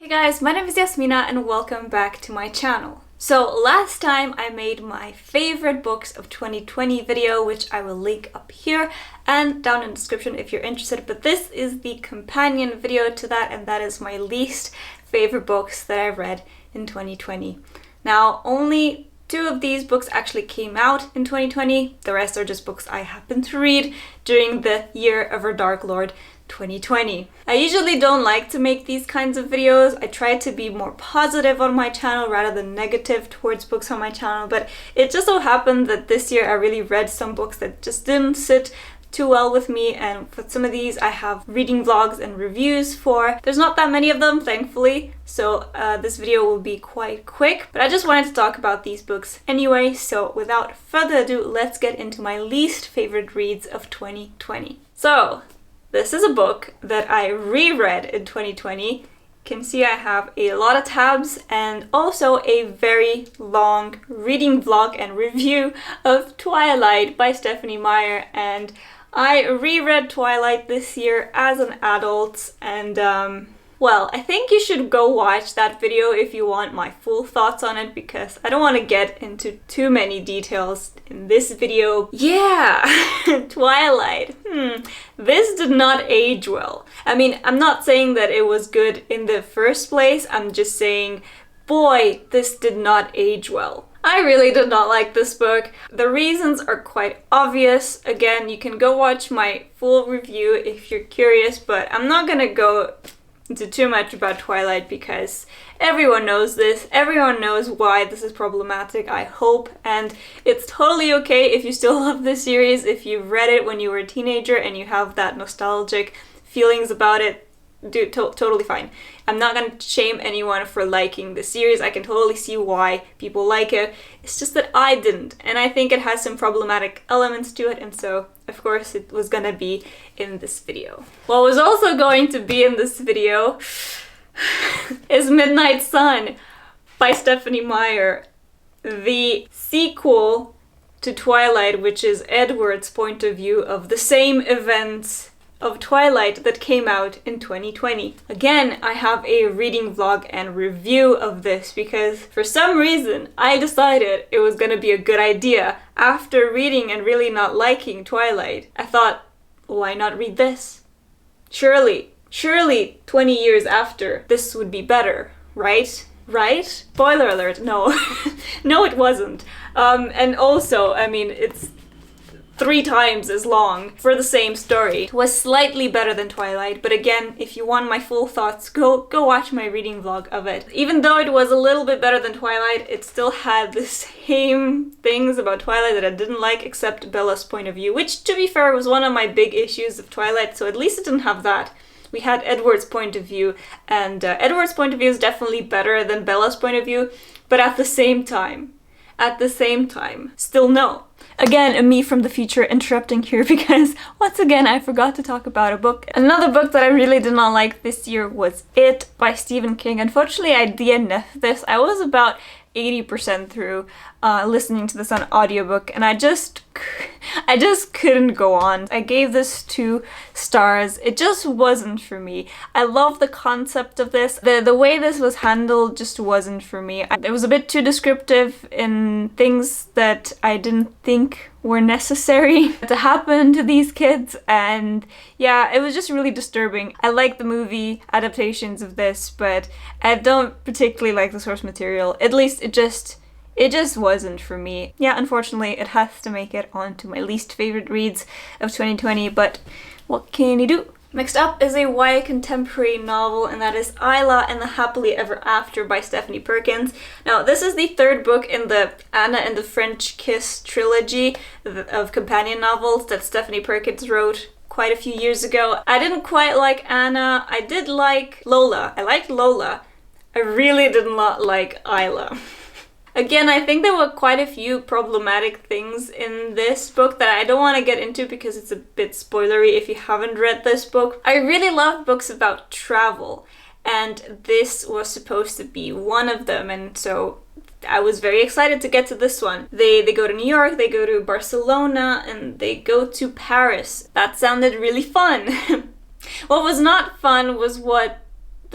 Hey guys, my name is Iasmina and welcome back to my channel. So last time I made my favorite books of 2020 video, which I will link up here and down in the description if you're interested, but this is the companion video to that, and that is my least favorite books that I read in 2020. Now, only 2 of these books actually came out in 2020, the rest are just books I happened to read during the year of our Dark Lord 2020. I usually don't like to make these kinds of videos. I try to be more positive on my channel rather than negative towards books on my channel, but it just so happened that this year I really read some books that just didn't sit too well with me, and for some of these I have reading vlogs and reviews for. There's not that many of them, thankfully, so this video will be quite quick, but I just wanted to talk about these books anyway, so without further ado, let's get into my least favorite reads of 2020. So, this is a book that I reread in 2020. You can see I have a lot of tabs and also a very long reading vlog and review of Twilight by Stephenie Meyer, and I reread Twilight this year as an adult, and well, I think you should go watch that video if you want my full thoughts on it, because I don't want to get into too many details in this video. Yeah, Twilight. This did not age well. I mean, I'm not saying that it was good in the first place, I'm just saying, boy, this did not age well. I really did not like this book. The reasons are quite obvious. Again, you can go watch my full review if you're curious, but I'm not gonna go into too much about Twilight because everyone knows this. Everyone knows why this is problematic, I hope, and it's totally okay if you still love this series, if you read it when you were a teenager and you have that nostalgic feelings about it. Dude, totally fine. I'm not gonna shame anyone for liking the series. I can totally see why people like it. It's just that I didn't, and I think it has some problematic elements to it, and so of course it was gonna be in this video. What was also going to be in this video is Midnight Sun by Stephenie Meyer, the sequel to Twilight, which is Edward's point of view of the same events of Twilight that came out in 2020. Again, I have a reading vlog and review of this because for some reason I decided it was gonna be a good idea. After reading and really not liking Twilight, I thought, why not read this? Surely 20 years after, this would be better, right? Right? Spoiler alert, no. No, it wasn't. And also, I mean, it's 3 times as long for the same story. It was slightly better than Twilight, but again, if you want my full thoughts, go watch my reading vlog of it. Even though it was a little bit better than Twilight, it still had the same things about Twilight that I didn't like, except Bella's point of view, which, to be fair, was one of my big issues of Twilight, so at least it didn't have that. We had Edward's point of view, and Edward's point of view is definitely better than Bella's point of view, but at the same time, still no. Again, a me from the future interrupting here because once again I forgot to talk about a book. Another book that I really did not like this year was It by Stephen King. Unfortunately, I DNF'd this. I was about 80% through listening to this on audiobook, and I just couldn't go on. I gave this 2 stars. It just wasn't for me. I love the concept of this. The way this was handled just wasn't for me. It was a bit too descriptive in things that I didn't think were necessary to happen to these kids, and yeah, it was just really disturbing. I like the movie adaptations of this, but I don't particularly like the source material. At least it just wasn't for me. Yeah, unfortunately, it has to make it onto my least favorite reads of 2020, but what can you do? Next up is a YA contemporary novel, and that is Isla and the Happily Ever After by Stephanie Perkins. Now, this is the 3rd book in the Anna and the French Kiss trilogy of companion novels that Stephanie Perkins wrote quite a few years ago. I didn't quite like Anna. I did like Lola. I liked Lola. I really did not like Isla. Again, I think there were quite a few problematic things in this book that I don't want to get into because it's a bit spoilery if you haven't read this book. I really love books about travel, and this was supposed to be one of them, and so I was very excited to get to this one. They go to New York, they go to Barcelona, and they go to Paris. That sounded really fun. What was not fun was what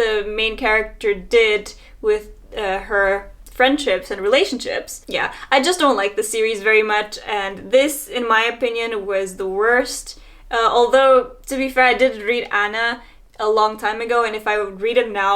the main character did with her friendships and relationships. Yeah, I just don't like the series very much, and this, in my opinion, was the worst. Although, to be fair, I did read Anna a long time ago, and if I would read it now,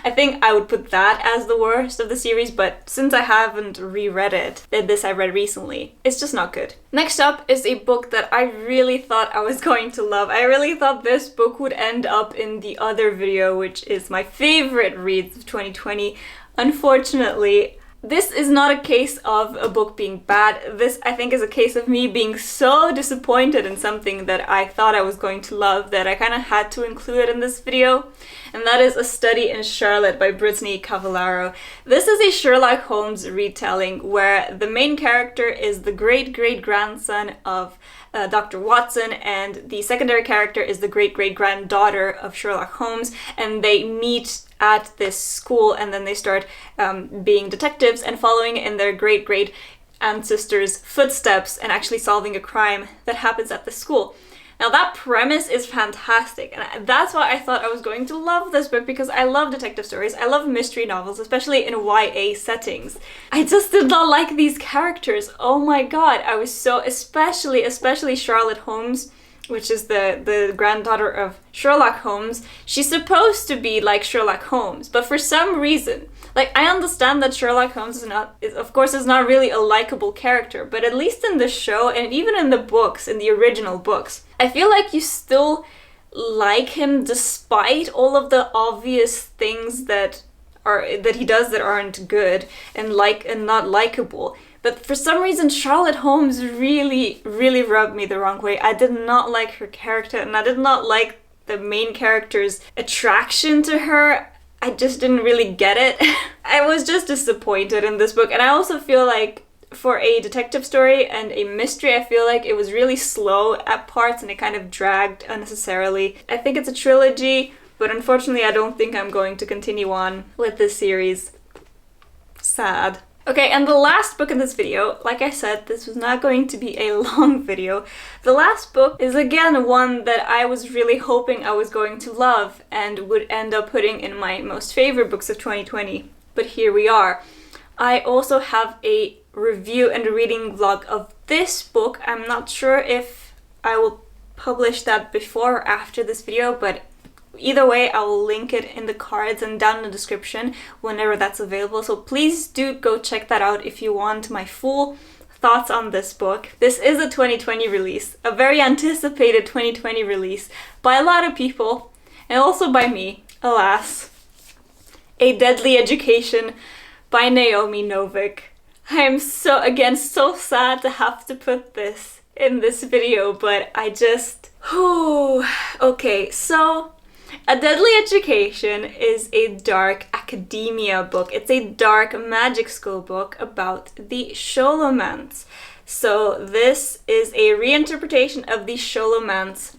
I think I would put that as the worst of the series, but since I haven't reread it, this I read recently, it's just not good. Next up is a book that I really thought I was going to love. I really thought this book would end up in the other video, which is my favorite reads of 2020. Unfortunately, this is not a case of a book being bad. This, I think, is a case of me being so disappointed in something that I thought I was going to love that I kind of had to include it in this video. And that is A Study in Charlotte by Brittany Cavallaro. This is a Sherlock Holmes retelling where the main character is the great-great-grandson of Dr. Watson, and the secondary character is the great-great-granddaughter of Sherlock Holmes, and they meet at this school, and then they start being detectives and following in their great-great ancestors' footsteps and actually solving a crime that happens at the school. Now that premise is fantastic, and that's why I thought I was going to love this book, because I love detective stories, I love mystery novels, especially in YA settings. I just did not like these characters. Oh my god, I was so, especially Charlotte Holmes, which is the granddaughter of Sherlock Holmes. She's supposed to be like Sherlock Holmes, but for some reason, like, I understand that Sherlock Holmes is not really a likable character, but at least in the show, and even in the books, in the original books, I feel like you still like him despite all of the obvious things that he does that aren't good and not likable. But for some reason, Charlotte Holmes really, really rubbed me the wrong way. I did not like her character, and I did not like the main character's attraction to her. I just didn't really get it. I was just disappointed in this book, and I also feel like for a detective story and a mystery, I feel like it was really slow at parts and it kind of dragged unnecessarily. I think it's a trilogy, but unfortunately I don't think I'm going to continue on with this series. Sad. Okay, and the last book in this video, like I said, this was not going to be a long video. The last book is again one that I was really hoping I was going to love and would end up putting in my most favorite books of 2020. But here we are. I also have a review and a reading vlog of this book. I'm not sure if I will publish that before or after this video, but either way, I will link it in the cards and down in the description whenever that's available. So please do go check that out if you want my full thoughts on this book. This is a 2020 release, a very anticipated 2020 release by a lot of people, and also by me, alas. A Deadly Education by Naomi Novik. I am so sad to have to put this in this video, but I just... Okay, so A Deadly Education is a dark academia book. It's a dark magic school book about the Sholomance. So this is a reinterpretation of the Sholomance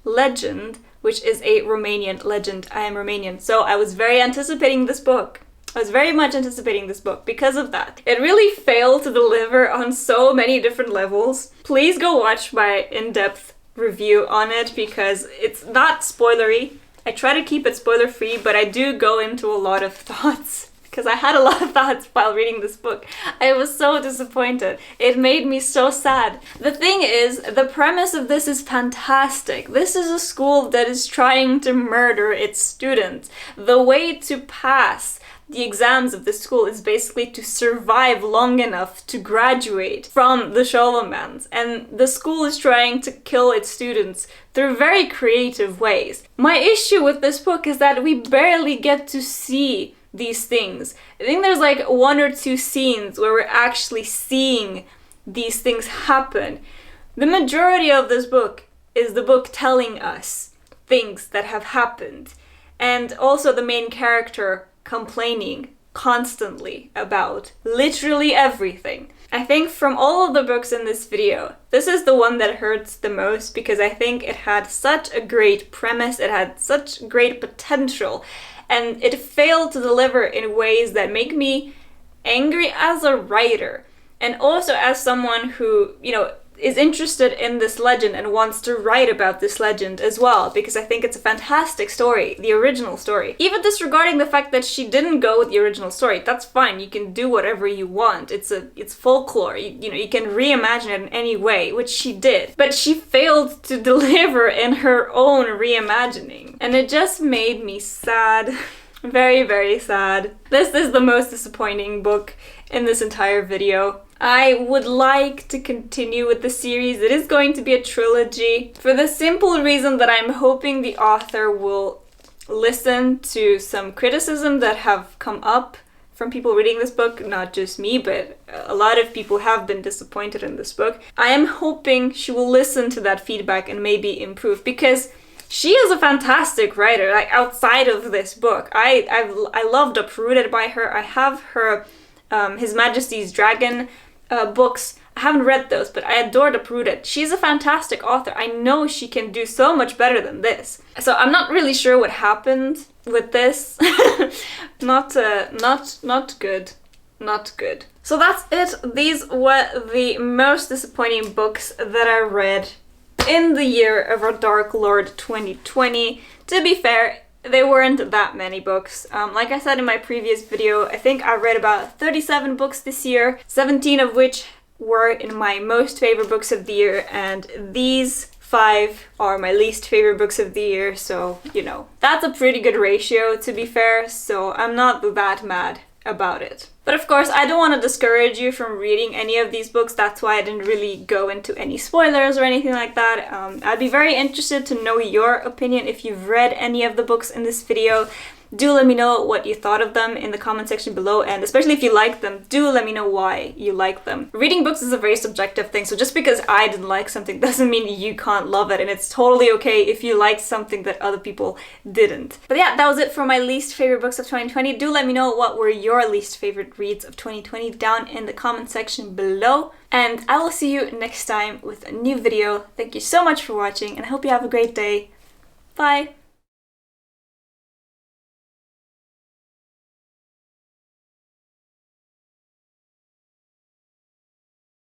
legend, which is a Romanian legend. I am Romanian, so I was very anticipating this book. I was very much anticipating this book because of that. It really failed to deliver on so many different levels. Please go watch my in-depth review on it because it's not spoilery. I try to keep it spoiler-free, but I do go into a lot of thoughts because I had a lot of thoughts while reading this book. I was so disappointed. It made me so sad. The thing is, the premise of this is fantastic. This is a school that is trying to murder its students. The way to pass the exams of the school is basically to survive long enough to graduate from the Sholomance, and the school is trying to kill its students through very creative ways. My issue with this book is that we barely get to see these things. I think there's like 1 or 2 scenes where we're actually seeing these things happen. The majority of this book is the book telling us things that have happened, and also the main character complaining constantly about literally everything. I think from all of the books in this video, this is the one that hurts the most because I think it had such a great premise, it had such great potential, and it failed to deliver in ways that make me angry as a writer. And also as someone who, is interested in this legend and wants to write about this legend as well, because I think it's a fantastic story, the original story. Even disregarding the fact that she didn't go with the original story, that's fine, you can do whatever you want. It's folklore, you know, you can reimagine it in any way, which she did. But she failed to deliver in her own reimagining. And it just made me sad. Very, very sad. This is the most disappointing book in this entire video. I would like to continue with the series. It is going to be a trilogy for the simple reason that I'm hoping the author will listen to some criticism that have come up from people reading this book, not just me, but a lot of people have been disappointed in this book. I am hoping she will listen to that feedback and maybe improve, because she is a fantastic writer, like outside of this book. I loved Uprooted by her. I have her His Majesty's Dragon books. I haven't read those, but I adored Uprooted. She's a fantastic author. I know she can do so much better than this. So I'm not really sure what happened with this. Not good. Not good. So that's it. These were the most disappointing books that I read in the year of our Dark Lord 2020. To be fair, there weren't that many books. Like I said in my previous video, I think I read about 37 books this year, 17 of which were in my most favorite books of the year, and these 5 are my least favorite books of the year, so, you know, that's a pretty good ratio, to be fair, so I'm not that mad about it. But of course, I don't want to discourage you from reading any of these books. That's why I didn't really go into any spoilers or anything like that. I'd be very interested to know your opinion if you've read any of the books in this video. Do let me know what you thought of them in the comment section below, and especially if you like them, do let me know why you like them. Reading books is a very subjective thing, so just because I didn't like something doesn't mean you can't love it, and it's totally okay if you liked something that other people didn't. But yeah, that was it for my least favorite books of 2020. Do let me know what were your least favorite reads of 2020 down in the comment section below, and I will see you next time with a new video. Thank you so much for watching, and I hope you have a great day. Bye!